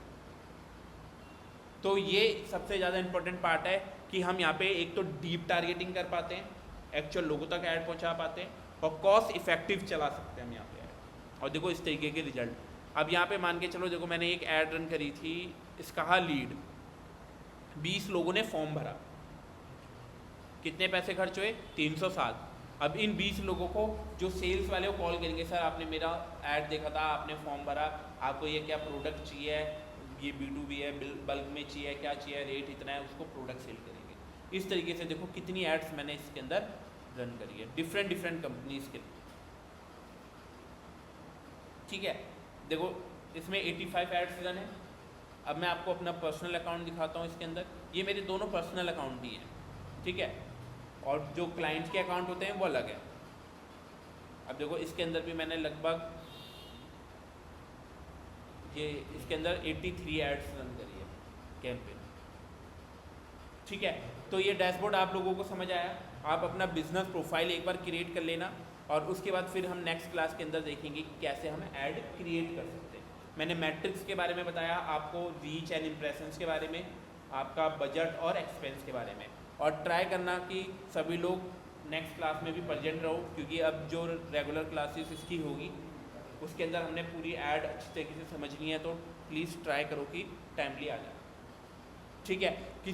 तो ये सबसे ज़्यादा इंपॉर्टेंट पार्ट है कि हम यहाँ पे एक तो डीप टारगेटिंग कर पाते हैं, एक्चुअल लोगों तक ऐड पहुँचा पाते हैं, और कॉस्ट इफेक्टिव चला सकते हैं हम यहाँ पे ऐड। और देखो इस तरीके के रिजल्ट। अब यहाँ पे मान के चलो, देखो मैंने एक ऐड रन करी थी, इसका लीड, 20 लोगों ने फॉर्म भरा, कितने पैसे खर्च हुए? 307। अब इन 20 लोगों को जो सेल्स वाले को कॉल करेंगे, सर आपने मेरा ऐड देखा था, आपने फॉर्म भरा, आपको ये क्या प्रोडक्ट चाहिए, ये B2B है, बल्क में चाहिए, क्या चाहिए, रेट इतना है, उसको प्रोडक्ट सेल करेंगे। इस तरीके से देखो कितनी एड्स मैंने इसके अंदर रन करी है, डिफरेंट कंपनीज के। ठीक है, देखो इसमें 85 एड्स रन है। अब मैं आपको अपना पर्सनल अकाउंट दिखाता हूँ इसके अंदर, ये मेरे दोनों पर्सनल अकाउंट भी हैं, ठीक है, और जो क्लाइंट के अकाउंट होते हैं वो अलग है। अब देखो इसके अंदर भी मैंने लगभग ये इसके अंदर 83 एड्स रन करी है कैंपेन। ठीक है, तो ये डैशबोर्ड आप लोगों को समझ आया। आप अपना बिजनेस प्रोफाइल एक बार क्रिएट कर लेना, और उसके बाद फिर हम नेक्स्ट क्लास के अंदर देखेंगे कि कैसे हम ऐड क्रिएट कर सकते हैं। मैंने मैट्रिक्स के बारे में बताया आपको, रीच एंड इम्प्रेशंस के बारे में, आपका बजट और एक्सपेंस के बारे में। और ट्राई करना कि सभी लोग नेक्स्ट क्लास में भी प्रेजेंट रहो, क्योंकि अब जो रेगुलर क्लासेस इसकी होगी उसके अंदर हमने पूरी ऐड अच्छी तरीके से समझनी है, तो प्लीज़ ट्राई करो कि टाइमली आ जाए। ठीक है।